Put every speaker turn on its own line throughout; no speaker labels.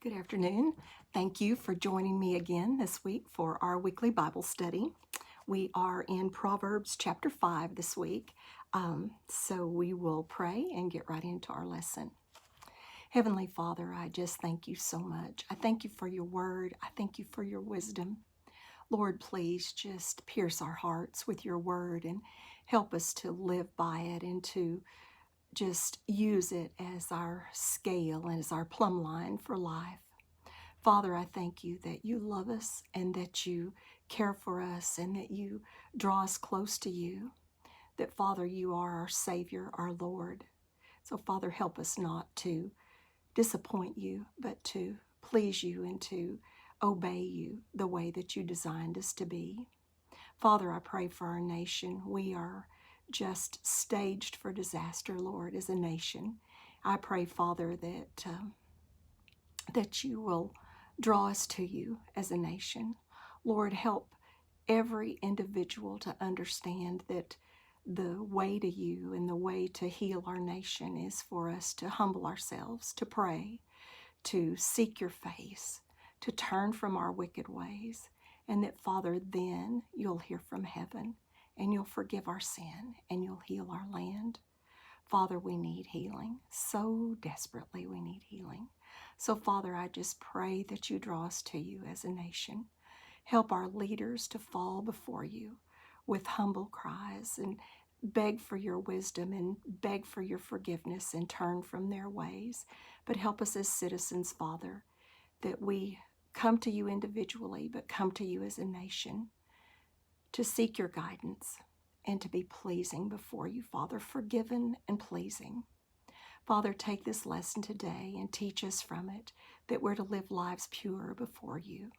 Good afternoon. Thank you for joining me again this week for our weekly Bible study. We are in Proverbs chapter 5 this week, so we will pray and get right into our lesson. Heavenly Father, I just thank you so much. I thank you for your word. I thank you for your wisdom. Lord, please just pierce our hearts with your word and help us to live by it and to just use it as our scale and as our plumb line for life. Father, I thank you that you love us and that you care for us and that you draw us close to you. That, Father, you are our Savior, our Lord. So, Father, help us not to disappoint you, but to please you and to obey you the way that you designed us to be. Father, I pray for our nation. We are just staged for disaster, Lord, as a nation. I pray, Father, that you will draw us to you as a nation. Lord, help every individual to understand that the way to you and the way to heal our nation is for us to humble ourselves, to pray, to seek your face, to turn from our wicked ways, and that, Father, then you'll hear from heaven and you'll forgive our sin and you'll heal our land. Father, we need healing. So desperately we need healing. So, Father, I just pray that you draw us to you as a nation. Help our leaders to fall before you with humble cries and beg for your wisdom and beg for your forgiveness and turn from their ways. But help us as citizens, Father, that we come to you individually, but come to you as a nation to seek your guidance and to be pleasing before you, Father, forgiven and pleasing. Father, take this lesson today and teach us from it that we're to live lives pure before you.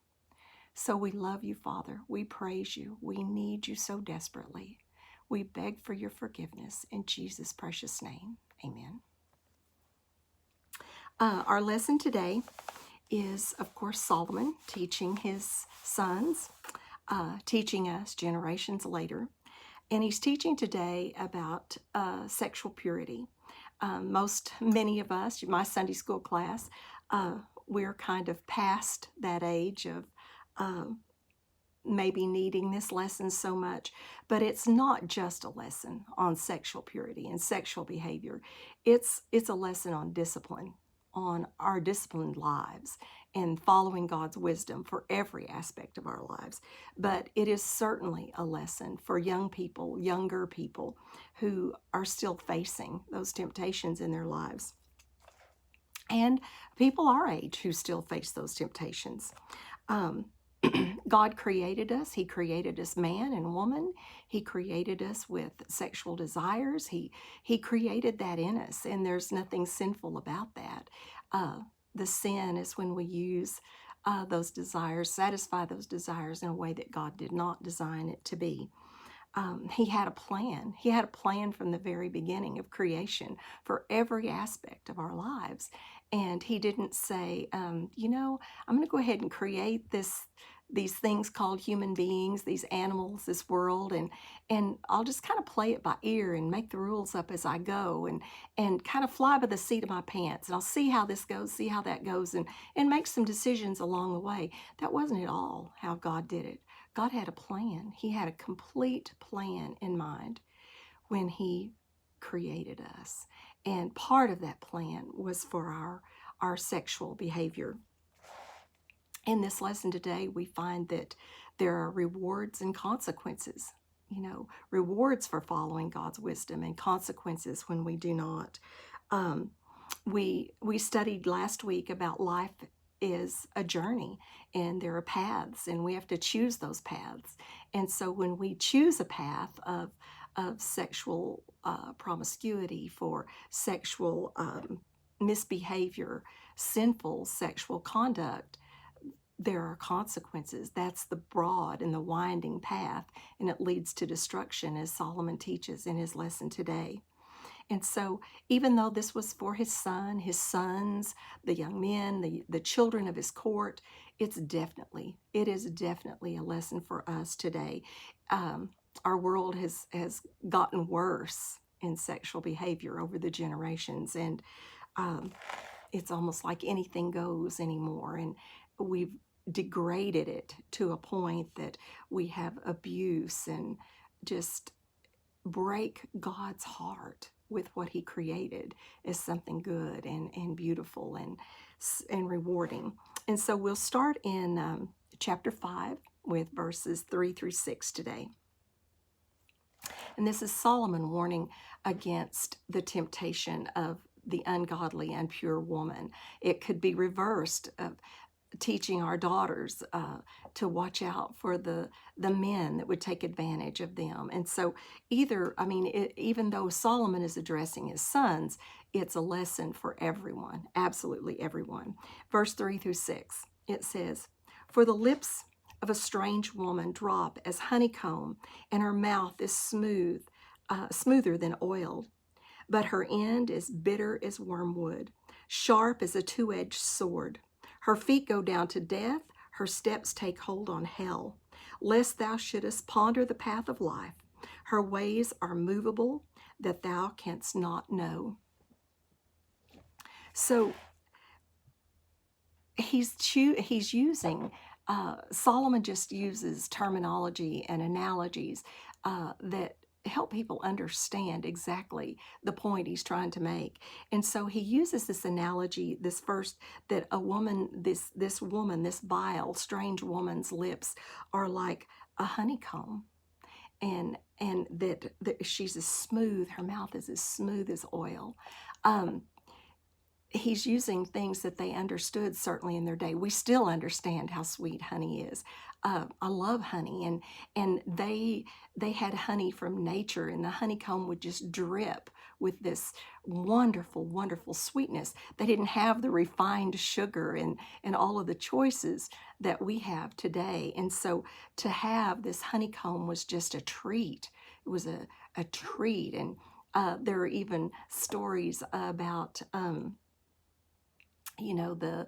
So we love you, Father. We praise you. We need you so desperately. We beg for your forgiveness in Jesus' precious name. Amen. Our lesson today is, of course, Solomon teaching his sons, teaching us generations later. And he's teaching today about sexual purity. Many of us, my Sunday school class, we're kind of past that age of maybe needing this lesson so much, but it's not just a lesson on sexual purity and sexual behavior. It's a lesson on discipline, on our disciplined lives and following God's wisdom for every aspect of our lives. But it is certainly a lesson for younger people who are still facing those temptations in their lives. And people our age who still face those temptations. God created us. He created us man and woman. He created us with sexual desires. He created that in us, and there's nothing sinful about that. The sin is when we use those desires, satisfy those desires in a way that God did not design it to be. He had a plan. He had a plan from the very beginning of creation for every aspect of our lives. And he didn't say, I'm going to go ahead and create these things called human beings, these animals, this world, and I'll just kind of play it by ear and make the rules up as I go and kind of fly by the seat of my pants. And I'll see how this goes, see how that goes, and make some decisions along the way. That wasn't at all how God did it. God had a plan. He had a complete plan in mind when he created us. And part of that plan was for our sexual behavior. In this lesson today, we find that there are rewards and consequences. Rewards for following God's wisdom and consequences when we do not. We studied last week about life is a journey, and there are paths, and we have to choose those paths. And so when we choose a path of sexual promiscuity, for sexual misbehavior, sinful sexual conduct, there are consequences. That's the broad and the winding path, and it leads to destruction, as Solomon teaches in his lesson today. And so even though this was for his sons, the young men, the children of his court, it is definitely a lesson for us today. Our world has gotten worse in sexual behavior over the generations, and it's almost like anything goes anymore, and we've degraded it to a point that we have abuse and just break God's heart with what he created as something good and beautiful and rewarding. And so we'll start in chapter 5 with verses 3 through 6 today. And this is Solomon warning against the temptation of the ungodly and pure woman. It could be reversed of teaching our daughters to watch out for the men that would take advantage of them. And so even though Solomon is addressing his sons, it's a lesson for everyone, absolutely everyone. Verse 3 through 6, it says, "For the lips of a strange woman drop as honeycomb, and her mouth is smoother than oil. But her end is bitter as wormwood, sharp as a two-edged sword. Her feet go down to death, her steps take hold on hell. Lest thou shouldest ponder the path of life, her ways are movable, that thou canst not know." So he's using, Solomon just uses terminology and analogies that help people understand exactly the point he's trying to make. And so he uses this analogy, this first, that a woman, this woman, this vile, strange woman's lips are like a honeycomb, and that she's as smooth, her mouth is as smooth as oil. He's using things that they understood certainly in their day. We still understand how sweet honey is. I love honey, and they had honey from nature, and the honeycomb would just drip with this wonderful, wonderful sweetness. They didn't have the refined sugar and all of the choices that we have today. And so to have this honeycomb was just a treat. It was a treat. And there are even stories about the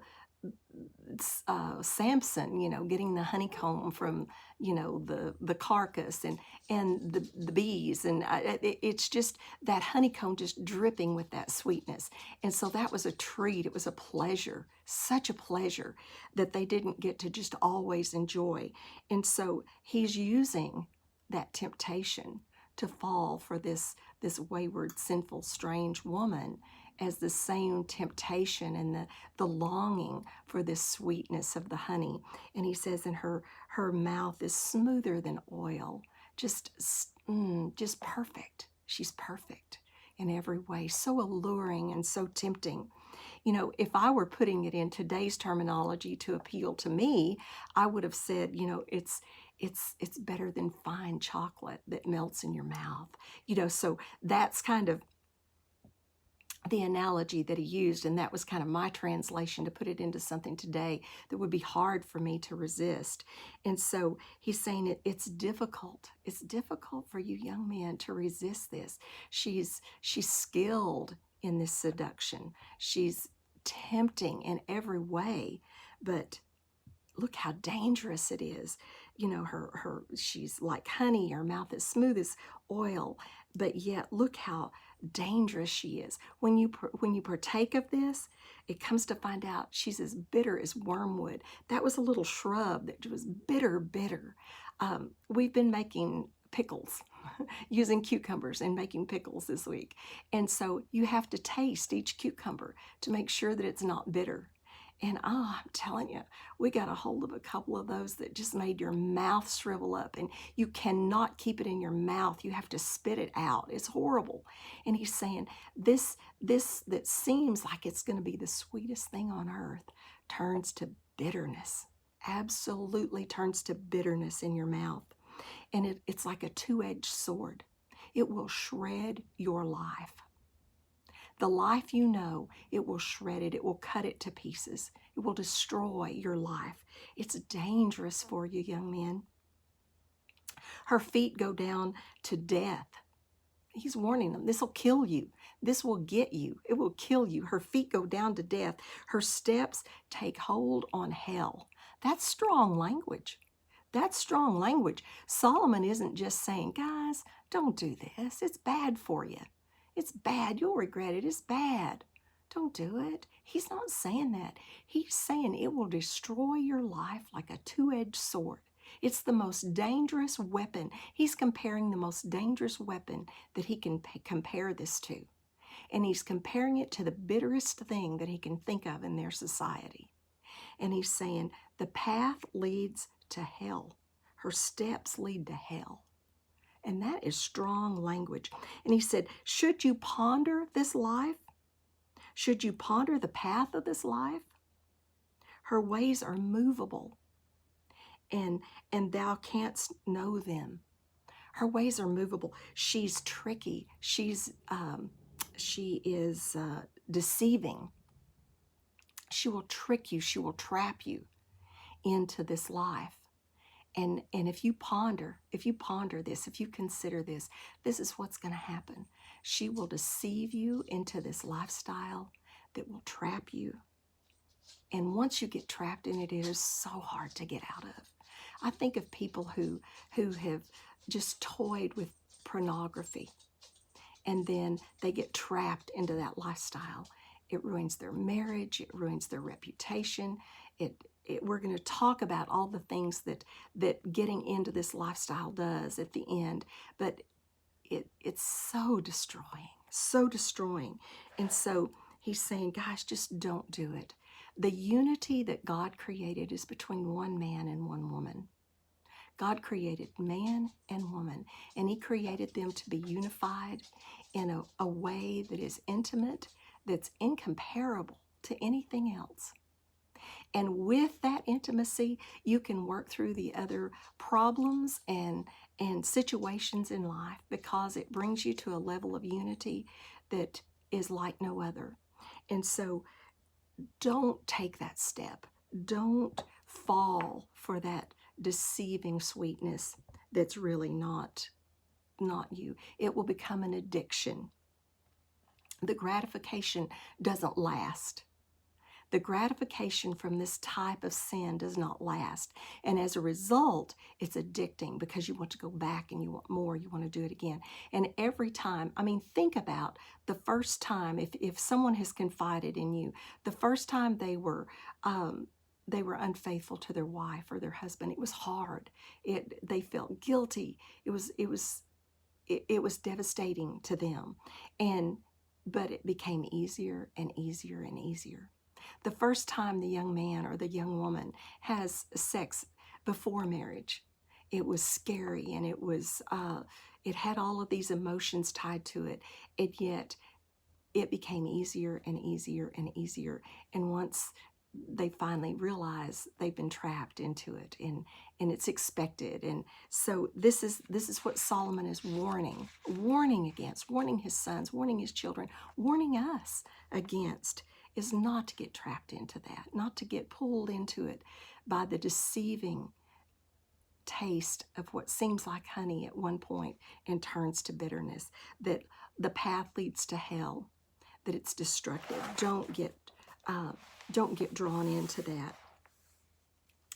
Samson, getting the honeycomb from, the carcass and the bees. And it's just that honeycomb just dripping with that sweetness. And so that was a treat. It was a pleasure, such a pleasure that they didn't get to just always enjoy. And so he's using that temptation to fall for this wayward, sinful, strange woman as the same temptation and the longing for this sweetness of the honey. And he says, and her mouth is smoother than oil, just perfect. She's perfect in every way, so alluring and so tempting. If I were putting it in today's terminology to appeal to me, I would have said, it's better than fine chocolate that melts in your mouth. So that's kind of the analogy that he used, and that was kind of my translation to put it into something today that would be hard for me to resist. And so he's saying it's difficult. It's difficult for you young men to resist this. She's skilled in this seduction. She's tempting in every way, but look how dangerous it is. She's like honey, her mouth is smooth as oil, but yet look how dangerous she is. When you partake of this, it comes to find out she's as bitter as wormwood. That was a little shrub that was bitter. We've been making pickles, using cucumbers and making pickles this week. And so you have to taste each cucumber to make sure that it's not bitter. And I'm telling you, we got a hold of a couple of those that just made your mouth shrivel up, and you cannot keep it in your mouth. You have to spit it out. It's horrible. And he's saying this that seems like it's going to be the sweetest thing on earth turns to bitterness. Absolutely turns to bitterness in your mouth. And it's like a two-edged sword. It will shred your life. The life you know, it will shred it. It will cut it to pieces. It will destroy your life. It's dangerous for you, young men. Her feet go down to death. He's warning them. This will kill you. This will get you. It will kill you. Her feet go down to death. Her steps take hold on hell. That's strong language. That's strong language. Solomon isn't just saying, guys, don't do this. It's bad for you. It's bad. You'll regret it. It's bad. Don't do it. He's not saying that. He's saying it will destroy your life like a two-edged sword. It's the most dangerous weapon. He's comparing the most dangerous weapon that he can compare this to. And he's comparing it to the bitterest thing that he can think of in their society. And he's saying the path leads to hell. Her steps lead to hell. And that is strong language. And he said, should you ponder this life? Should you ponder the path of this life? Her ways are movable, and thou canst know them. Her ways are movable. She's tricky. She is deceiving. She will trick you. She will trap you into this life. And if you ponder this, if you consider this, this is what's going to happen. She will deceive you into this lifestyle that will trap you. And once you get trapped in it, it is so hard to get out of. I think of people who have just toyed with pornography, and then they get trapped into that lifestyle. It ruins their marriage. It ruins their reputation. We're going to talk about all the things that getting into this lifestyle does at the end, but it's so destroying. And so he's saying, guys, just don't do it. The unity that God created is between one man and one woman. God created man and woman, and he created them to be unified in a way that is intimate, that's incomparable to anything else. And with that intimacy, you can work through the other problems and situations in life, because it brings you to a level of unity that is like no other. And so don't take that step. Don't fall for that deceiving sweetness that's really not you. It will become an addiction. The gratification doesn't last. The gratification from this type of sin does not last. And as a result, it's addicting, because you want to go back and you want more, you want to do it again. And every time, think about the first time, if someone has confided in you, the first time they were unfaithful to their wife or their husband, it was hard. They felt guilty. It was devastating to them. But it became easier and easier and easier. The first time the young man or the young woman has sex before marriage, it was scary, and it had all of these emotions tied to it, and yet it became easier and easier and easier. And once they finally realize they've been trapped into it, and it's expected. And so this is what Solomon is warning against, warning his sons, warning his children, warning us against, is not to get trapped into that, not to get pulled into it by the deceiving taste of what seems like honey at one point and turns to bitterness, that the path leads to hell, that it's destructive. Don't get drawn into that.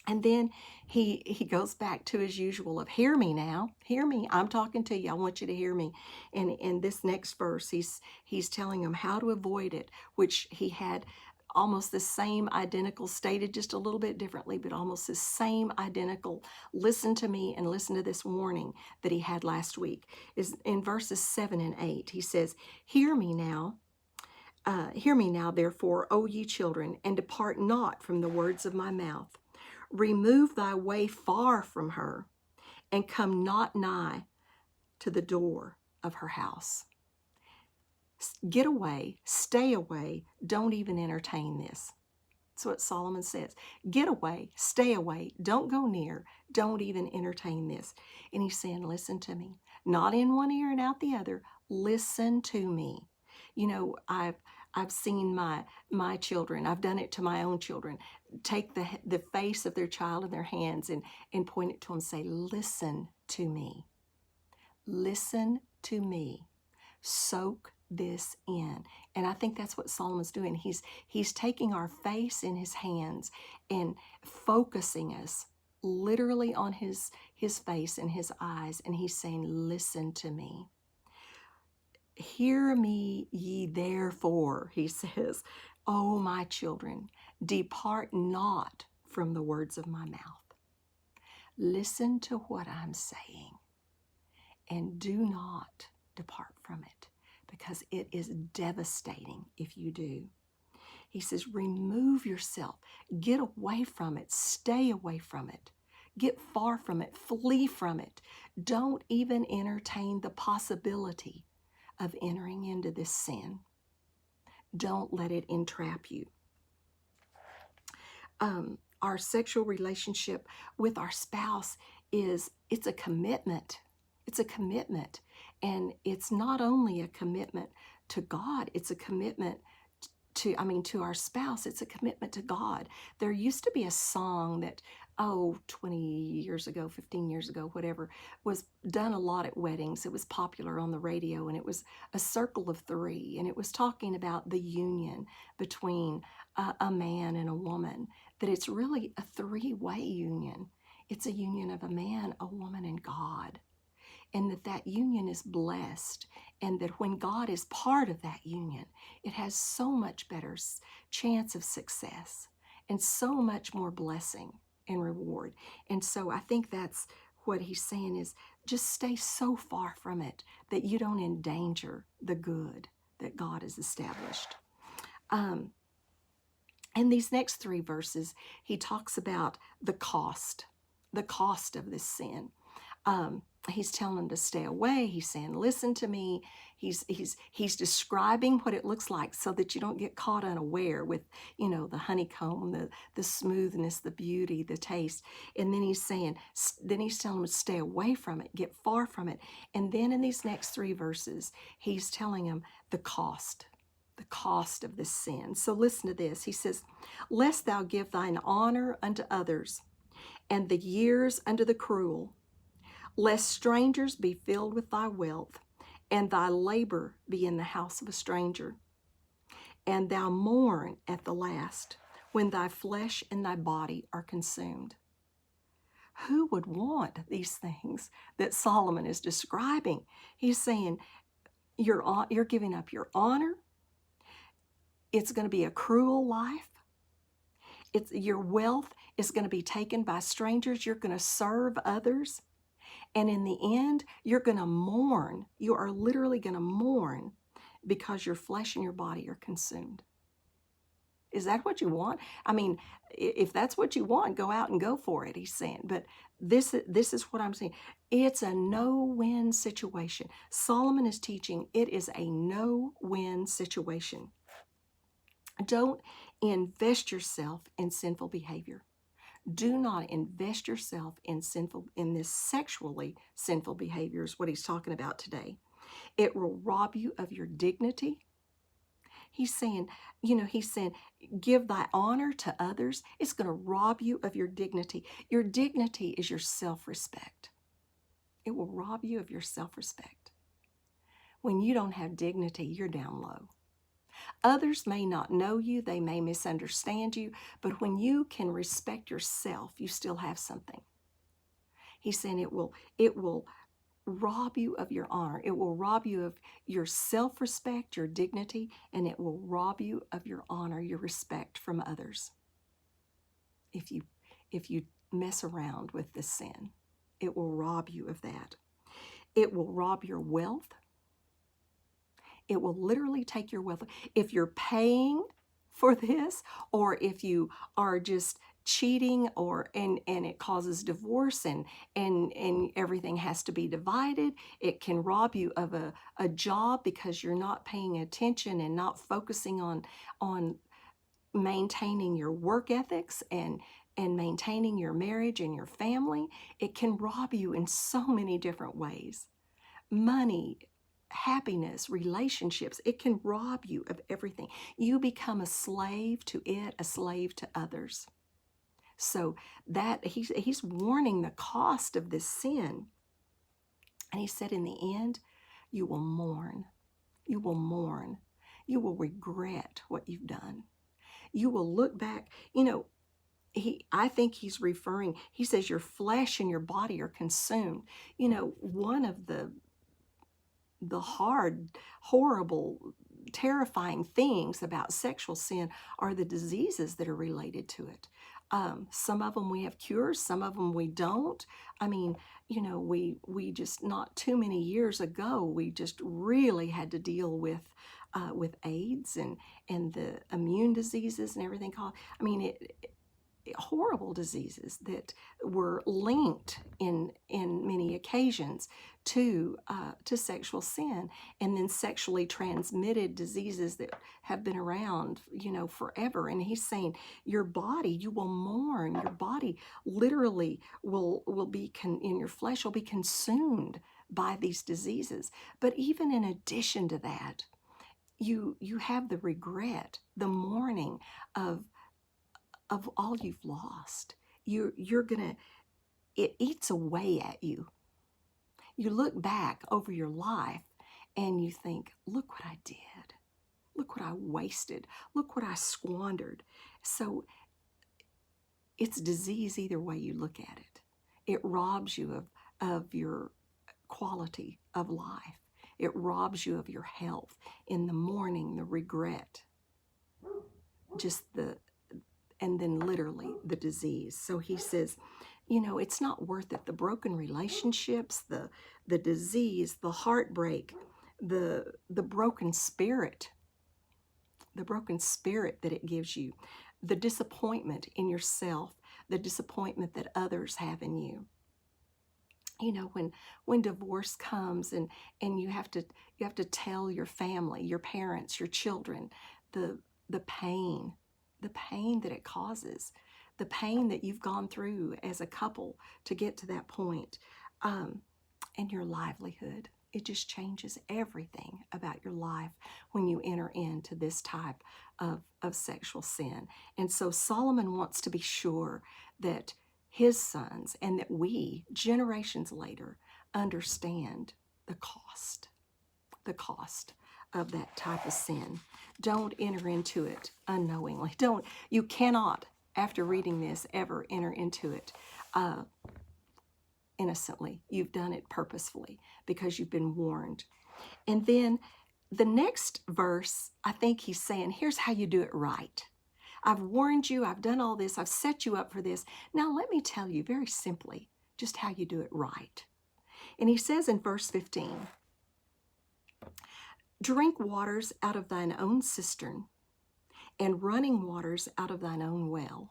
And then he goes back to his usual of, hear me now, hear me. I'm talking to you. I want you to hear me. And in this next verse, he's telling them how to avoid it, which he had almost the same identical, stated just a little bit differently, but almost the same identical, listen to me and listen to this warning that he had last week. Is in verses 7 and 8. He says, hear me now, therefore, O ye children, and depart not from the words of my mouth. Remove thy way far from her, and come not nigh to the door of her house. Get away, stay away, don't even entertain this. That's what Solomon says. Get away, stay away, don't go near, don't even entertain this. And he's saying, listen to me. Not in one ear and out the other. Listen to me. You know, I've seen my children, I've done it to my own children, take the face of their child in their hands and point it to them and say, listen to me. Listen to me. Soak this in. And I think that's what Solomon's doing. He's taking our face in his hands and focusing us literally on his face and his eyes, and he's saying, listen to me. Hear me ye therefore, he says, O my children, depart not from the words of my mouth. Listen to what I'm saying and do not depart from it, because it is devastating if you do. He says, remove yourself, get away from it, stay away from it, get far from it, flee from it. Don't even entertain the possibility of entering into this sin. Don't let it entrap you. Our sexual relationship with our spouse it's a commitment. It's a commitment. And it's not only a commitment to God, it's a commitment to our spouse. It's a commitment to God. There used to be a song that, 20 years ago, 15 years ago, whatever, was done a lot at weddings. It was popular on the radio, and it was a circle of three, and it was talking about the union between a man and a woman, that it's really a three-way union. It's a union of a man, a woman, and God. And that union is blessed, and that when God is part of that union, it has so much better chance of success and so much more blessing and reward. And so I think that's what he's saying, is just stay so far from it that you don't endanger the good that God has established. In these next three verses, he talks about the cost of this sin. He's telling them to stay away. He's saying, listen to me. He's describing what it looks like so that you don't get caught unaware with, the honeycomb, the smoothness, the beauty, the taste. And then he's telling them to stay away from it, get far from it. And then in these next three verses, he's telling them the cost of this sin. So listen to this. He says, lest thou give thine honor unto others, and the years unto the cruel, lest strangers be filled with thy wealth, and thy labor be in the house of a stranger. And thou mourn at the last, when thy flesh and thy body are consumed. Who would want these things that Solomon is describing? He's saying, you're giving up your honor. It's going to be a cruel life. Your wealth is going to be taken by strangers. You're going to serve others. And in the end, you're going to mourn. You are literally going to mourn because your flesh and your body are consumed. Is that what you want? I mean, if that's what you want, go out and go for it, he's saying. But this is what I'm saying. It's a no-win situation. Solomon is teaching it is a no-win situation. Don't invest yourself in sinful behavior. Do not invest yourself in this sexually sinful behavior, is what he's talking about today. It will rob you of your dignity. He's saying, give thy honor to others. It's going to rob you of your dignity. Your dignity is your self-respect. It will rob you of your self-respect. When you don't have dignity, you're down low. Others may not know you, they may misunderstand you, but when you can respect yourself, you still have something. He's saying it will rob you of your honor. It will rob you of your self-respect, your dignity, and it will rob you of your honor, your respect from others. If you mess around with this sin, it will rob you of that. It will rob your wealth. It will literally take your wealth. If you're paying for this, or if you are just cheating, and it causes divorce, and everything has to be divided, it can rob you of a job because you're not paying attention and not focusing on maintaining your work ethics and maintaining your marriage and your family. It can rob you in so many different ways. Money, happiness, relationships, it can rob you of everything. You become a slave to it, a slave to others. So that he's warning the cost of this sin. And he said, in the end, you will mourn. You will mourn. You will regret what you've done. You will look back. I think he says your flesh and your body are consumed. One of the horrible terrifying things about sexual sin are the diseases that are related to it. Some of them we have cures, some of them we don't. I mean, we just not too many years ago, we just really had to deal with AIDS and the immune diseases and everything called. I mean, horrible diseases that were linked in many occasions to sexual sin, and then sexually transmitted diseases that have been around forever. And he's saying your body, you will mourn, your body literally will be in your flesh will be consumed by these diseases. But even in addition to that, you have the regret, the mourning of all you've lost. You're gonna, it eats away at you. You look back over your life and you think, look what I did. Look what I wasted. Look what I squandered. So it's disease either way you look at it. It robs you of your quality of life. It robs you of your health. In the mourning, the regret, and then literally the disease. So he says, it's not worth it. The broken relationships, the disease, the heartbreak, the broken spirit that it gives you, the disappointment in yourself, the disappointment that others have in you. When divorce comes and you have to tell your family, your parents, your children, the pain that it causes, the pain that you've gone through as a couple to get to that point, and your livelihood. It just changes everything about your life when you enter into this type of sexual sin. And so Solomon wants to be sure that his sons and that we, generations later, understand the cost of that type of sin. Don't enter into it unknowingly. You cannot, after reading this, ever enter into it innocently. You've done it purposefully because you've been warned. And then the next verse, I think he's saying, here's how you do it right. I've warned you, I've done all this, I've set you up for this. Now let me tell you very simply just how you do it right. And he says in verse 15, drink waters out of thine own cistern, and running waters out of thine own well.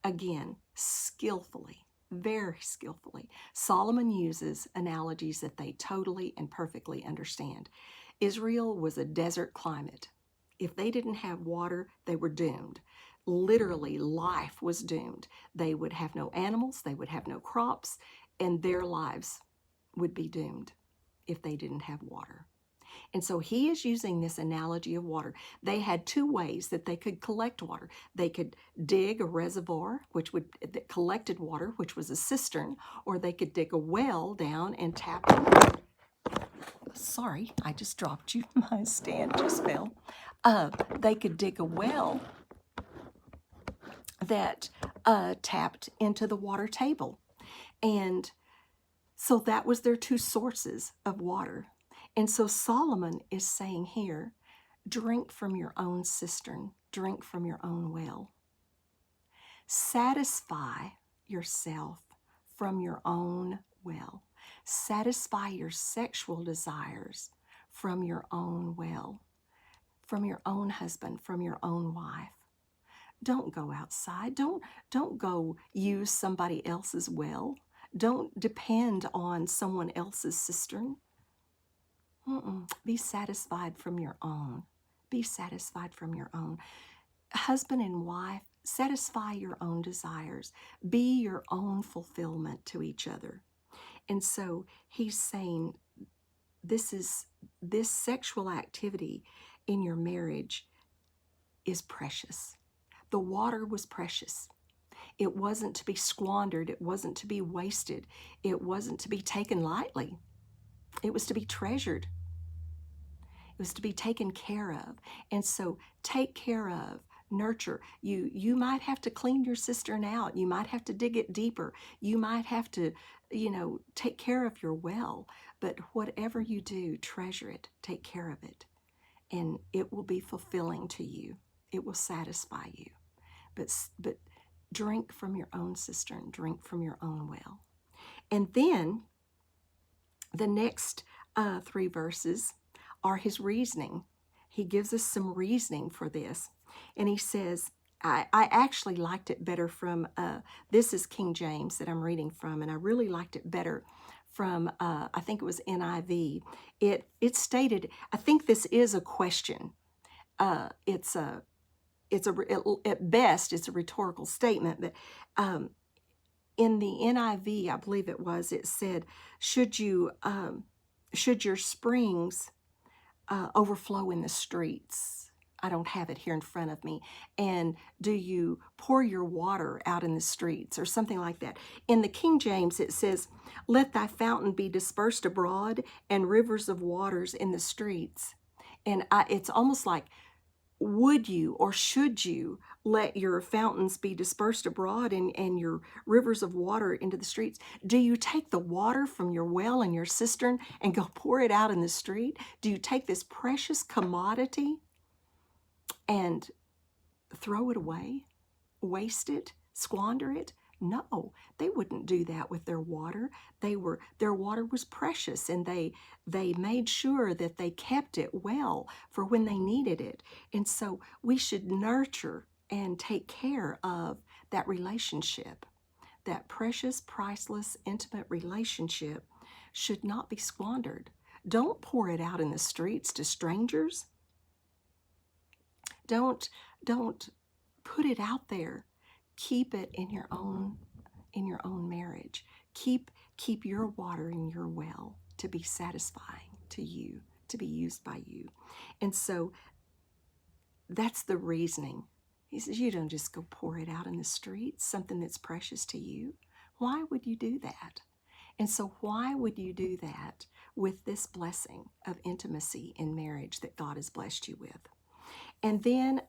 Again, skillfully, very skillfully, Solomon uses analogies that they totally and perfectly understand. Israel was a desert climate. If they didn't have water, they were doomed. Literally, life was doomed. They would have no animals, they would have no crops, and their lives would be doomed if they didn't have water. And so he is using this analogy of water. They had two ways that they could collect water. They could dig a reservoir, that collected water, which was a cistern, or they could dig a well down and tap it. Sorry, I just dropped you. My stand just fell. They could dig a well that tapped into the water table. And so that was their two sources of water. And so Solomon is saying here, drink from your own cistern, drink from your own well. Satisfy yourself from your own well. Satisfy your sexual desires from your own well, from your own husband, from your own wife. Don't go outside. Don't go use somebody else's well. Don't depend on someone else's cistern. Be satisfied from your own. Be satisfied from your own. Husband and wife, satisfy your own desires. Be your own fulfillment to each other. And so he's saying this sexual activity in your marriage is precious. The water was precious. It wasn't to be squandered. It wasn't to be wasted. It wasn't to be taken lightly. It was to be treasured. It was to be taken care of. And so take care of, nurture. You might have to clean your cistern out. You might have to dig it deeper. You might have to, take care of your well. But whatever you do, treasure it. Take care of it. and it will be fulfilling to you. It will satisfy you. But drink from your own cistern, drink from your own well. And then the next 3 verses are his reasoning. He gives us some reasoning for this. And he says, I actually liked it better from, this is King James that I'm reading from, and I really liked it better from, I think it was NIV. It stated, I think this is a question. At best, it's a rhetorical statement, but in the NIV, I believe it said, should your springs overflow in the streets? I don't have it here in front of me. And do you pour your water out in the streets, or something like that? In the King James, it says, let thy fountain be dispersed abroad, and rivers of waters in the streets. And it's almost like, would you or should you let your fountains be dispersed abroad and your rivers of water into the streets? Do you take the water from your well and your cistern and go pour it out in the street? Do you take this precious commodity and throw it away, waste it, squander it? No, they wouldn't do that with their water. Their water was precious, and they made sure that they kept it well for when they needed it. And so we should nurture and take care of that relationship. That precious, priceless, intimate relationship should not be squandered. Don't pour it out in the streets to strangers. Don't put it out there. Keep it in your own marriage. Keep your water in your well to be satisfying to you, to be used by you. And so that's the reasoning. He says, you don't just go pour it out in the streets, something that's precious to you. Why would you do that? And so why would you do that with this blessing of intimacy in marriage that God has blessed you with? And then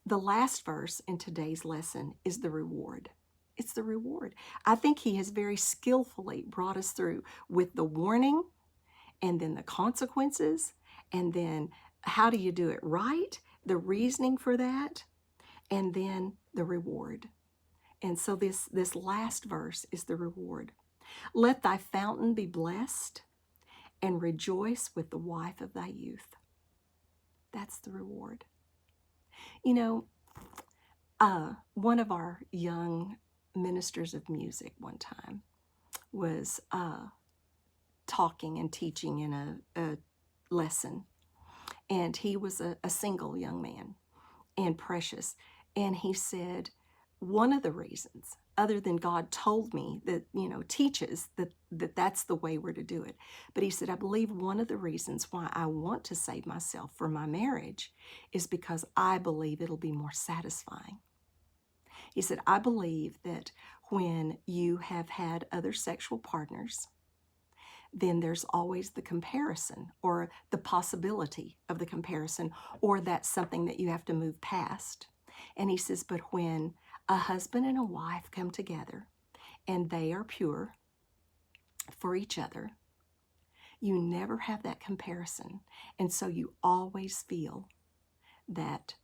the last verse in today's lesson is the reward. It's the reward. I think he has very skillfully brought us through with the warning, and then the consequences, and then how do you do it right, the reasoning for that, and then the reward. And so this last verse is the reward. Let thy fountain be blessed, and rejoice with the wife of thy youth. That's the reward. You know, one of our young ministers of music one time was talking and teaching in a lesson. And he was a single young man and precious. And he said, one of the reasons, other than God told me that, teaches that that's the way we're to do it. But he said, I believe one of the reasons why I want to save myself for my marriage is because I believe it'll be more satisfying. He said, I believe that when you have had other sexual partners, then there's always the comparison, or the possibility of the comparison, or that's something that you have to move past. And he says, but when a husband and a wife come together and they are pure for each other, you never have that comparison. And so you always feel that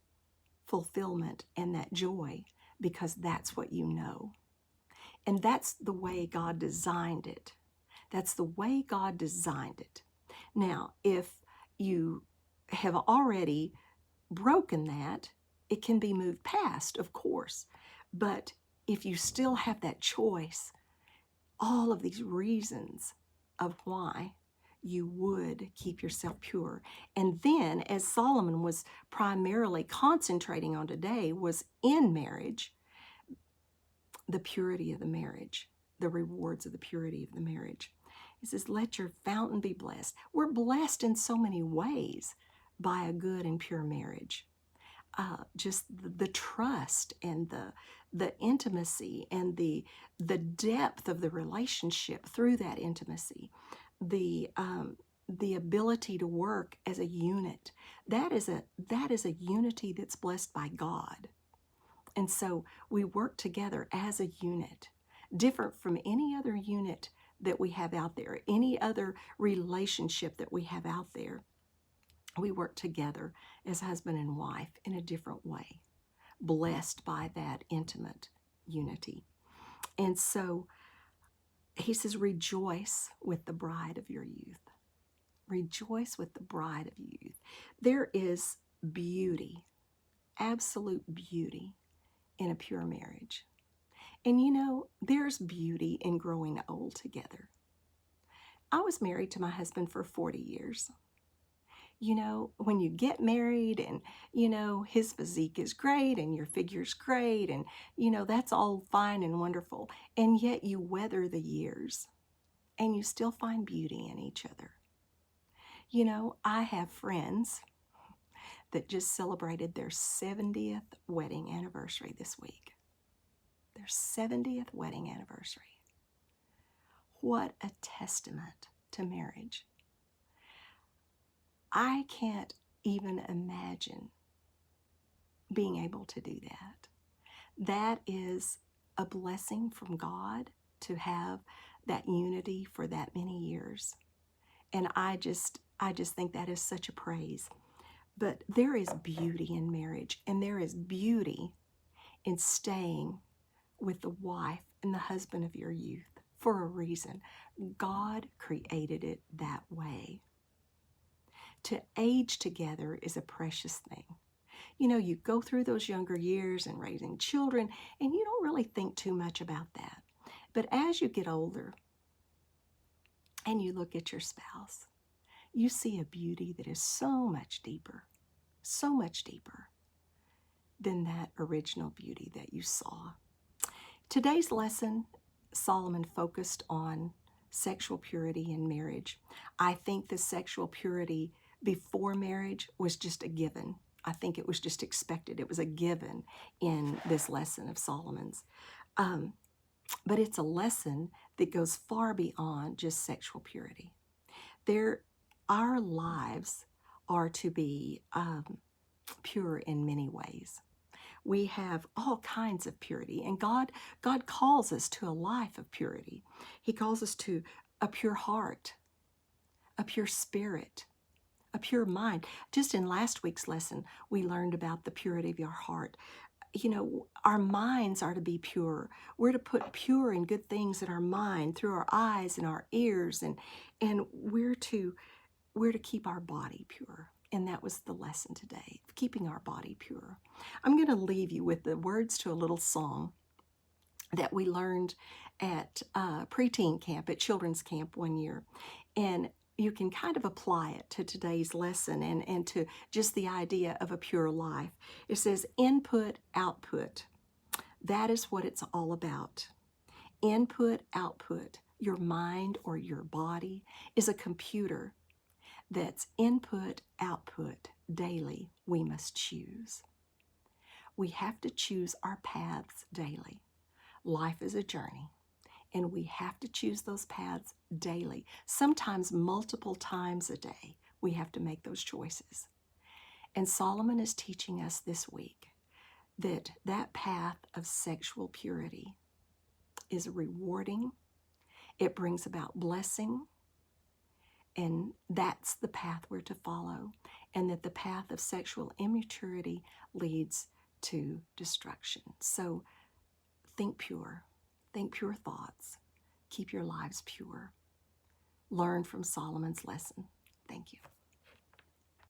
fulfillment and that joy, because that's what you know. And that's the way God designed it. That's the way God designed it. Now, if you have already broken that, it can be moved past, of course. But if you still have that choice, all of these reasons of why you would keep yourself pure. And then, as Solomon was primarily concentrating on today, was in marriage, the purity of the marriage, the rewards of the purity of the marriage. He says, let your fountain be blessed. We're blessed in so many ways by a good and pure marriage. Just the trust and the intimacy and the depth of the relationship through that intimacy, the ability to work as a unit. That is a unity that's blessed by God. And so we work together as a unit, different from any other unit that we have out there, any other relationship that we have out there. We work together as husband and wife in a different way, blessed by that intimate unity. And so he says, rejoice with the bride of your youth. Rejoice with the bride of youth. There is beauty, absolute beauty in a pure marriage. And you know, there's beauty in growing old together. I was married to my husband for 40 years. You know, when you get married and, you know, his physique is great and your figure's great and, you know, that's all fine and wonderful. And yet you weather the years and you still find beauty in each other. You know, I have friends that just celebrated their 70th wedding anniversary this week. Their 70th wedding anniversary. What a testament to marriage. I can't even imagine being able to do that. That is a blessing from God to have that unity for that many years. And I just think that is such a praise. But there is beauty in marriage, and there is beauty in staying with the wife and the husband of your youth for a reason. God created it that way. To age together is a precious thing. You know, you go through those younger years and raising children, and you don't really think too much about that. But as you get older and you look at your spouse, you see a beauty that is so much deeper than that original beauty that you saw. Today's lesson, Solomon focused on sexual purity in marriage. I think the sexual purity before marriage was just a given. I think it was just expected. It was a given in this lesson of Solomon's. But it's a lesson that goes far beyond just sexual purity. Our lives are to be pure in many ways. We have all kinds of purity, and God calls us to a life of purity. He calls us to a pure heart, a pure spirit, a pure mind. Just in last week's lesson, we learned about the purity of your heart. You know, our minds are to be pure. We're to put pure and good things in our mind through our eyes and our ears, and we're to keep our body pure. And that was the lesson today, keeping our body pure. I'm going to leave you with the words to a little song that we learned at preteen camp, at children's camp one year. And you can kind of apply it to today's lesson and to just the idea of a pure life. It says, input, output. That is what it's all about. Input, output. Your mind or your body is a computer that's input, output. Daily, we must choose. We have to choose our paths daily. Life is a journey, and we have to choose those paths daily. Sometimes multiple times a day, we have to make those choices. And Solomon is teaching us this week that that path of sexual purity is rewarding. It brings about blessing. And that's the path we're to follow, and that the path of sexual immaturity leads to destruction. So think pure thoughts, keep your lives pure. Learn from Solomon's lesson. Thank you.